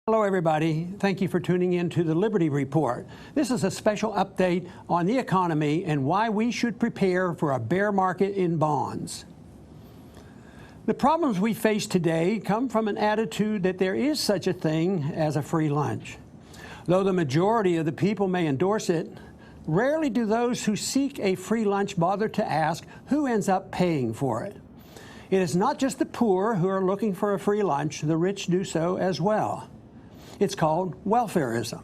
Hello, everybody. Thank you for tuning in to the Liberty Report. This is a special update on the economy and why we should prepare for a bear market in bonds. The problems we face today come from an attitude that there is such a thing as a free lunch. Though the majority of the people may endorse it, rarely do those who seek a free lunch bother to ask who ends up paying for it. It is not just the poor who are looking for a free lunch, the rich do so as well. It's called welfarism.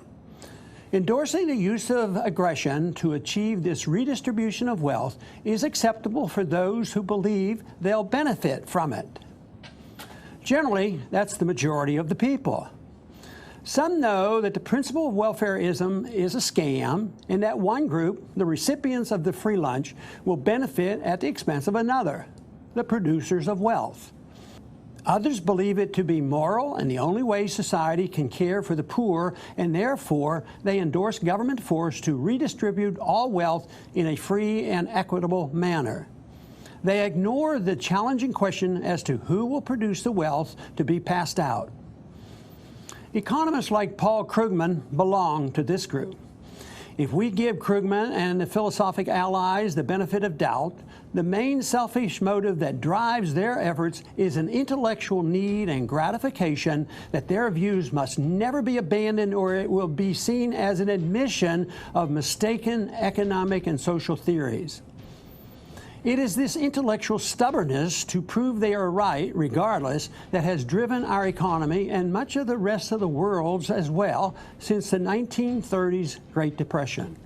Endorsing the use of aggression to achieve this redistribution of wealth is acceptable for those who believe they'll benefit from it. Generally, that's the majority of the people. Some know that the principle of welfarism is a scam and that one group, the recipients of the free lunch, will benefit at the expense of another, the producers of wealth. Others believe it to be moral and the only way society can care for the poor, and therefore they endorse government force to redistribute all wealth in a free and equitable manner. They ignore the challenging question as to who will produce the wealth to be passed out. Economists like Paul Krugman belong to this group. If we give Krugman and the philosophic allies the benefit of doubt, the main selfish motive that drives their efforts is an intellectual need and gratification that their views must never be abandoned, or it will be seen as an admission of mistaken economic and social theories. It is this intellectual stubbornness to prove they are right, regardless, that has driven our economy and much of the rest of the world's as well since the 1930s Great Depression.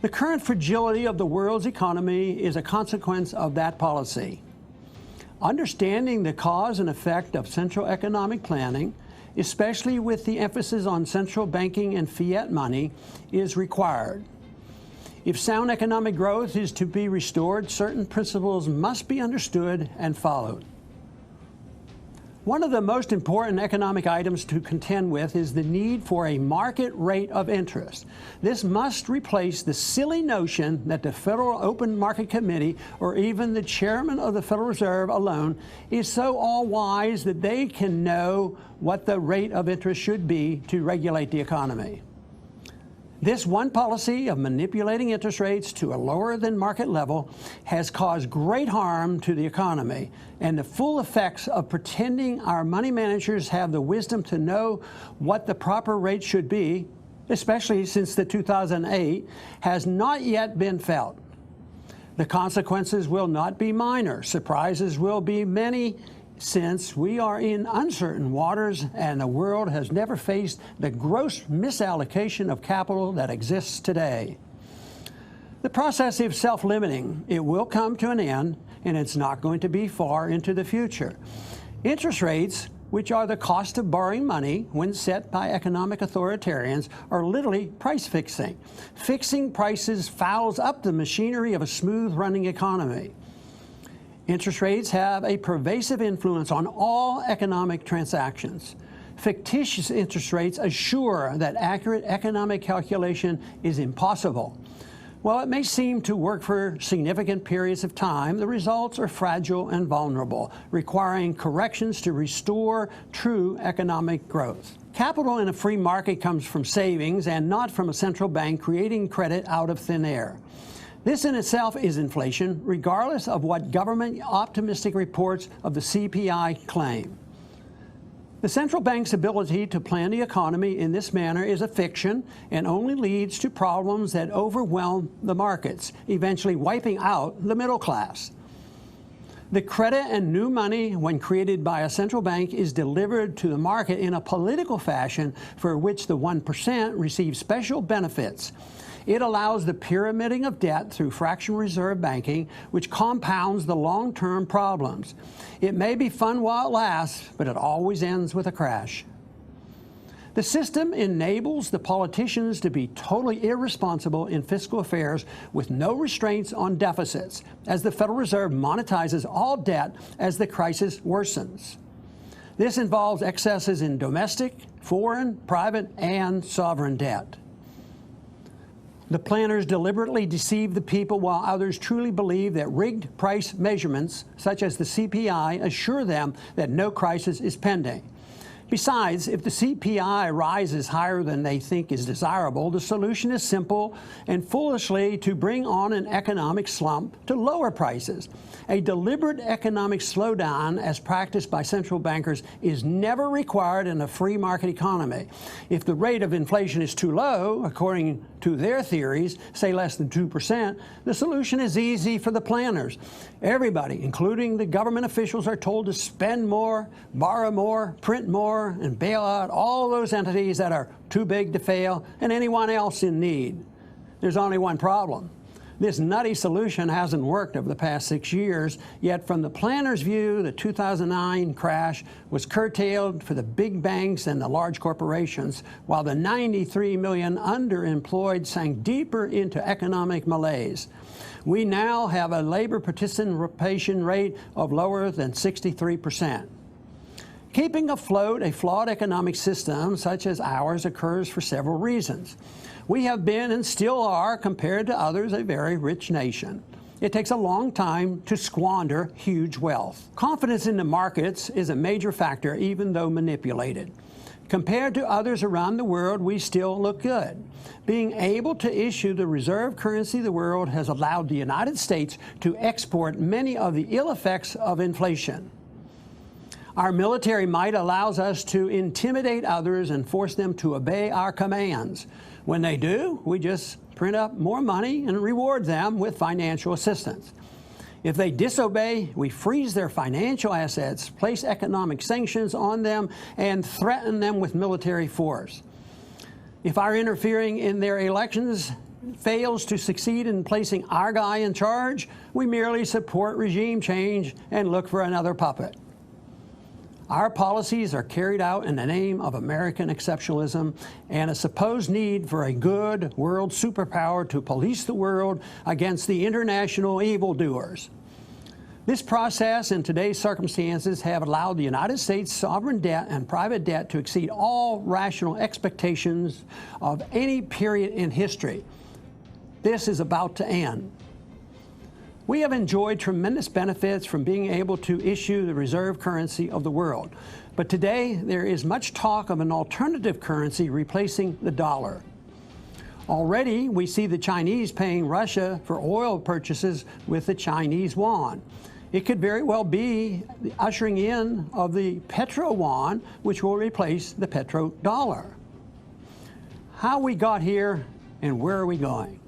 The current fragility of the world's economy is a consequence of that policy. Understanding the cause and effect of central economic planning, especially with the emphasis on central banking and fiat money, is required. If sound economic growth is to be restored, certain principles must be understood and followed. One of the most important economic items to contend with is the need for a market rate of interest. This must replace the silly notion that the Federal Open Market Committee or even the chairman of the Federal Reserve alone is so all-wise that they can know what the rate of interest should be to regulate the economy. This one policy of manipulating interest rates to a lower than market level has caused great harm to the economy, and the full effects of pretending our money managers have the wisdom to know what the proper rate should be, especially since the 2008, has not yet been felt. The consequences will not be minor. Surprises will be many, since we are in uncertain waters and the world has never faced the gross misallocation of capital that exists today. The process is self-limiting. It will come to an end, and it's not going to be far into the future. Interest rates, which are the cost of borrowing money when set by economic authoritarians, are literally price fixing. Fixing prices fouls up the machinery of a smooth-running economy. Interest rates have a pervasive influence on all economic transactions. Fictitious interest rates assure that accurate economic calculation is impossible. While it may seem to work for significant periods of time, the results are fragile and vulnerable, requiring corrections to restore true economic growth. Capital in a free market comes from savings and not from a central bank creating credit out of thin air. This in itself is inflation, regardless of what government optimistic reports of the CPI claim. The central bank's ability to plan the economy in this manner is a fiction and only leads to problems that overwhelm the markets, eventually wiping out the middle class. The credit and new money, when created by a central bank, is delivered to the market in a political fashion for which the 1% receive special benefits. It allows the pyramiding of debt through fractional reserve banking, which compounds the long-term problems. It may be fun while it lasts, but it always ends with a crash. The system enables the politicians to be totally irresponsible in fiscal affairs with no restraints on deficits, as the Federal Reserve monetizes all debt as the crisis worsens. This involves excesses in domestic, foreign, private, and sovereign debt. The planners deliberately deceive the people while others truly believe that rigged price measurements, such as the CPI, assure them that no crisis is pending. Besides, if the CPI rises higher than they think is desirable, the solution is simple and foolishly to bring on an economic slump to lower prices. A deliberate economic slowdown, as practiced by central bankers, is never required in a free market economy. If the rate of inflation is too low, according to their theories, say less than 2%, the solution is easy for the planners. Everybody, including the government officials, are told to spend more, borrow more, print more, and bail out all those entities that are too big to fail and anyone else in need. There's only one problem. This nutty solution hasn't worked over the past 6 years, yet from the planners' view, the 2009 crash was curtailed for the big banks and the large corporations, while the 93 million underemployed sank deeper into economic malaise. We now have a labor participation rate of lower than 63%. Keeping afloat a flawed economic system such as ours occurs for several reasons. We have been and still are, compared to others, a very rich nation. It takes a long time to squander huge wealth. Confidence in the markets is a major factor, even though manipulated. Compared to others around the world, we still look good. Being able to issue the reserve currency of the world has allowed the United States to export many of the ill effects of inflation. Our military might allows us to intimidate others and force them to obey our commands. When they do, we just print up more money and reward them with financial assistance. If they disobey, we freeze their financial assets, place economic sanctions on them, and threaten them with military force. If our interfering in their elections fails to succeed in placing our guy in charge, we merely support regime change and look for another puppet. Our policies are carried out in the name of American exceptionalism and a supposed need for a good world superpower to police the world against the international evildoers. This process and today's circumstances have allowed the United States sovereign debt and private debt to exceed all rational expectations of any period in history. This is about to end. We have enjoyed tremendous benefits from being able to issue the reserve currency of the world. But today, there is much talk of an alternative currency replacing the dollar. Already, we see the Chinese paying Russia for oil purchases with the Chinese yuan. It could very well be the ushering in of the petro yuan, which will replace the petrodollar. How we got here and where are we going?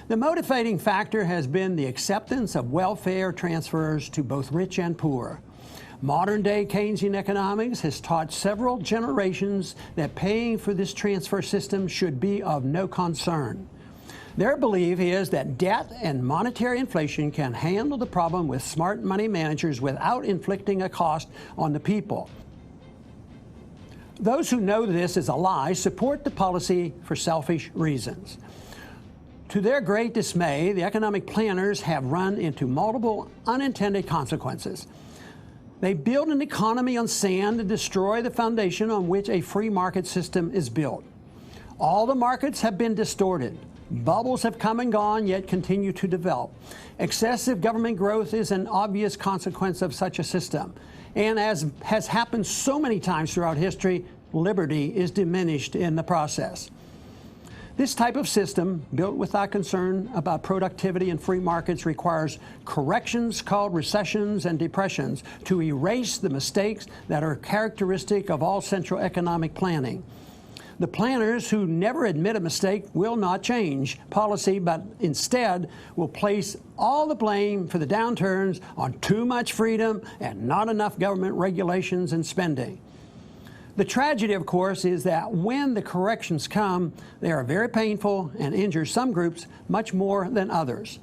The motivating factor has been the acceptance of welfare transfers to both rich and poor. Modern-day Keynesian economics has taught several generations that paying for this transfer system should be of no concern. Their belief is that debt and monetary inflation can handle the problem with smart money managers without inflicting a cost on the people. Those who know this is a lie support the policy for selfish reasons. To their great dismay, the economic planners have run into multiple unintended consequences. They build an economy on sand and destroy the foundation on which a free market system is built. All the markets have been distorted. Bubbles have come and gone, yet continue to develop. Excessive government growth is an obvious consequence of such a system. And as has happened so many times throughout history, liberty is diminished in the process. This type of system, built without concern about productivity and free markets, requires corrections called recessions and depressions to erase the mistakes that are characteristic of all central economic planning. The planners who never admit a mistake will not change policy, but instead will place all the blame for the downturns on too much freedom and not enough government regulations and spending. The tragedy, of course, is that when the corrections come, they are very painful and injure some groups much more than others.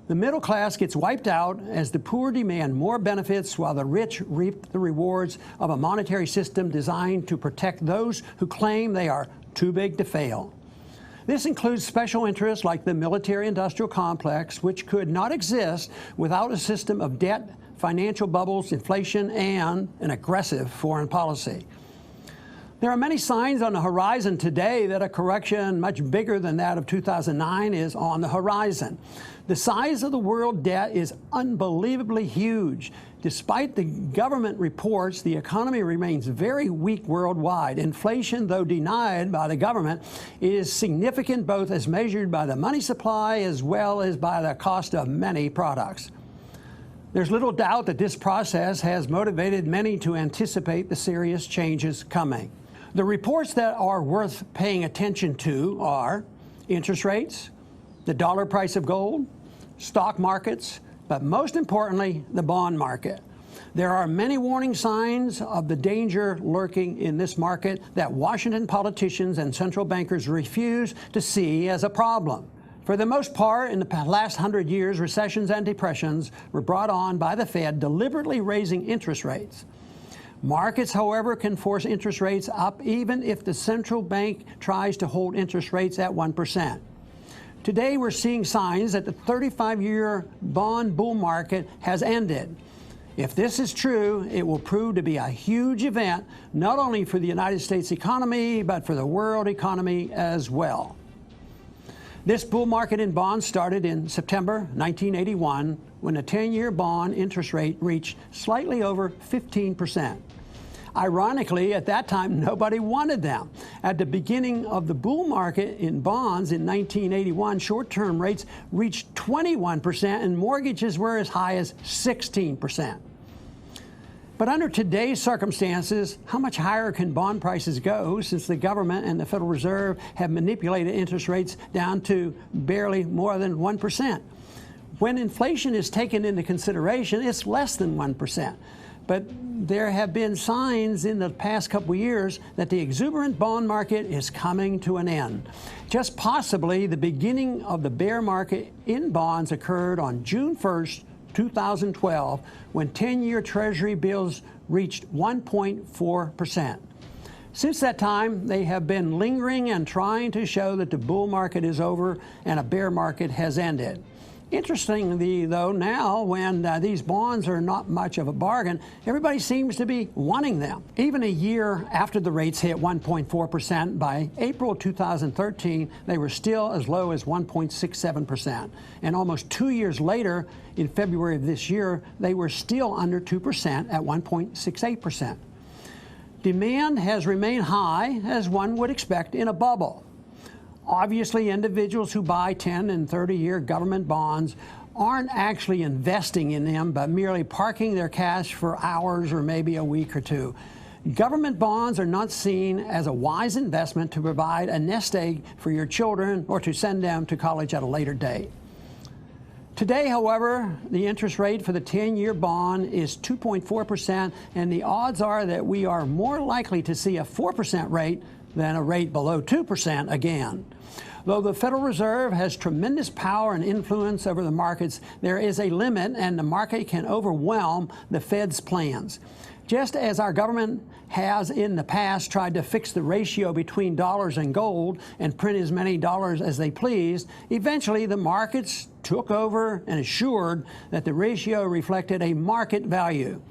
The middle class gets wiped out as the poor demand more benefits while the rich reap the rewards of a monetary system designed to protect those who claim they are too big to fail. This includes special interests like the military-industrial complex, which could not exist without a system of debt, financial bubbles, inflation, and an aggressive foreign policy. There are many signs on the horizon today that a correction much bigger than that of 2009 is on the horizon. The size of the world debt is unbelievably huge. Despite the government reports, the economy remains very weak worldwide. Inflation, though denied by the government, is significant both as measured by the money supply as well as by the cost of many products. There's little doubt that this process has motivated many to anticipate the serious changes coming. The reports that are worth paying attention to are interest rates, the dollar price of gold, stock markets, but most importantly, the bond market. There are many warning signs of the danger lurking in this market that Washington politicians and central bankers refuse to see as a problem. For the most part, in the last 100 years, recessions and depressions were brought on by the Fed deliberately raising interest rates. Markets, however, can force interest rates up even if the central bank tries to hold interest rates at 1%. Today, we're seeing signs that the 35-year bond bull market has ended. If this is true, it will prove to be a huge event, not only for the United States economy, but for the world economy as well. This bull market in bonds started in September 1981, when the 10-year bond interest rate reached slightly over 15%. Ironically, at that time, nobody wanted them. At the beginning of the bull market in bonds in 1981, short-term rates reached 21% and mortgages were as high as 16%. But under today's circumstances, how much higher can bond prices go since the government and the Federal Reserve have manipulated interest rates down to barely more than 1%? When inflation is taken into consideration, it's less than 1%. But there have been signs in the past couple of years that the exuberant bond market is coming to an end. Just possibly the beginning of the bear market in bonds occurred on June 1st, 2012, when 10-year Treasury bills reached 1.4%. Since that time, they have been lingering and trying to show that the bull market is over and a bear market has ended. Interestingly, though, now when these bonds are not much of a bargain, everybody seems to be wanting them. Even a year after the rates hit 1.4%, by April 2013, they were still as low as 1.67%. And almost 2 years later, in February of this year, they were still under 2% at 1.68%. Demand has remained high, as one would expect in a bubble. Obviously, individuals who buy 10 and 30-year government bonds aren't actually investing in them, but merely parking their cash for hours or maybe a week or two. Government bonds are not seen as a wise investment to provide a nest egg for your children or to send them to college at a later date. Today, however, the interest rate for the 10-year bond is 2.4%, and the odds are that we are more likely to see a 4% rate than a rate below 2% again. Though the Federal Reserve has tremendous power and influence over the markets, there is a limit, and the market can overwhelm the Fed's plans. Just as our government has in the past tried to fix the ratio between dollars and gold and print as many dollars as they pleased, eventually the markets took over and assured that the ratio reflected a market value.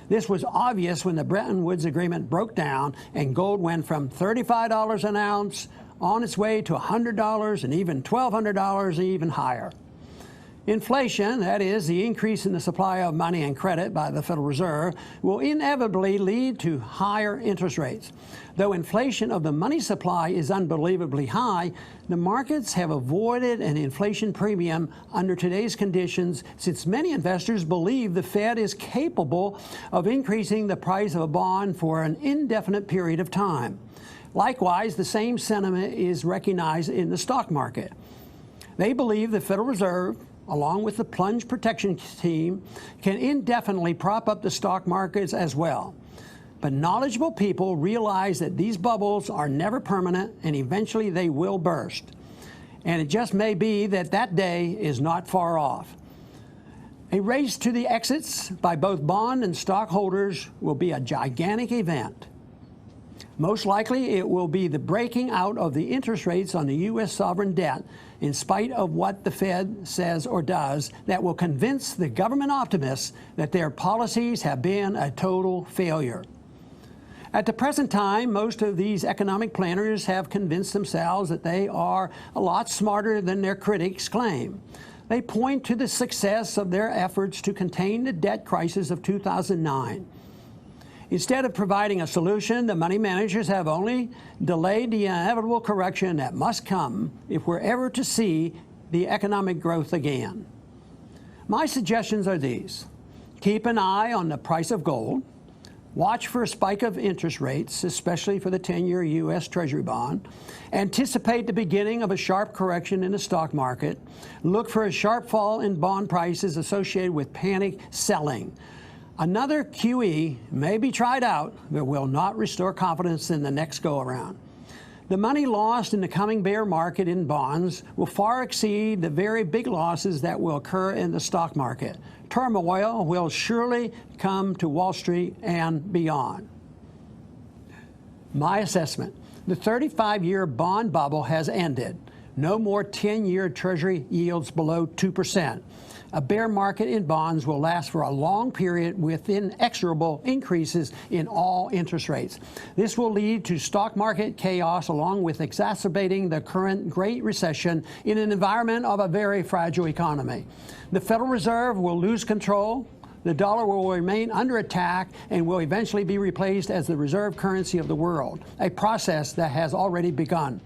This was obvious when the Bretton Woods Agreement broke down and gold went from $35 an ounce on its way to $100 and even $1,200 and even higher. Inflation, that is, the increase in the supply of money and credit by the Federal Reserve, will inevitably lead to higher interest rates. Though inflation of the money supply is unbelievably high, the markets have avoided an inflation premium under today's conditions, since many investors believe the Fed is capable of increasing the price of a bond for an indefinite period of time. Likewise, the same sentiment is recognized in the stock market. They believe the Federal Reserve, along with the plunge protection team, can indefinitely prop up the stock markets as well. But knowledgeable people realize that these bubbles are never permanent and eventually they will burst. And it just may be that that day is not far off. A race to the exits by both bond and stockholders will be a gigantic event. Most likely, it will be the breaking out of the interest rates on the U.S. sovereign debt, in spite of what the Fed says or does, that will convince the government optimists that their policies have been a total failure. At the present time, most of these economic planners have convinced themselves that they are a lot smarter than their critics claim. They point to the success of their efforts to contain the debt crisis of 2009. Instead of providing a solution, the money managers have only delayed the inevitable correction that must come if we're ever to see the economic growth again. My suggestions are these. Keep an eye on the price of gold. Watch for a spike of interest rates, especially for the 10-year U.S. Treasury bond. Anticipate the beginning of a sharp correction in the stock market. Look for a sharp fall in bond prices associated with panic selling. Another QE may be tried out, but will not restore confidence in the next go-around. The money lost in the coming bear market in bonds will far exceed the very big losses that will occur in the stock market. Turmoil will surely come to Wall Street and beyond. My assessment: the 35-year bond bubble has ended. No more 10-year Treasury yields below 2%. A bear market in bonds will last for a long period with inexorable increases in all interest rates. This will lead to stock market chaos along with exacerbating the current Great Recession in an environment of a very fragile economy. The Federal Reserve will lose control. The dollar will remain under attack and will eventually be replaced as the reserve currency of the world, a process that has already begun.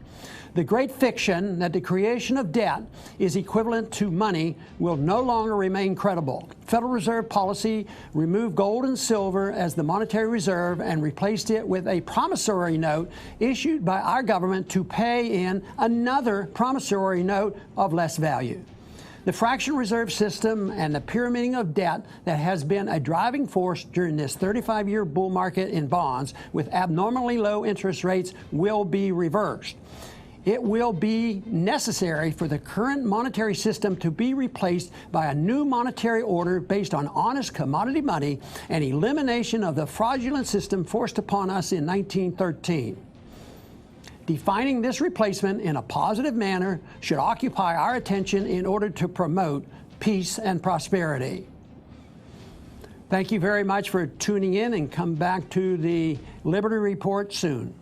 The great fiction that the creation of debt is equivalent to money will no longer remain credible. Federal Reserve policy removed gold and silver as the monetary reserve and replaced it with a promissory note issued by our government to pay in another promissory note of less value. The fractional reserve system and the pyramiding of debt that has been a driving force during this 35-year bull market in bonds with abnormally low interest rates will be reversed. It will be necessary for the current monetary system to be replaced by a new monetary order based on honest commodity money and elimination of the fraudulent system forced upon us in 1913. Defining this replacement in a positive manner should occupy our attention in order to promote peace and prosperity. Thank you very much for tuning in, and come back to the Liberty Report soon.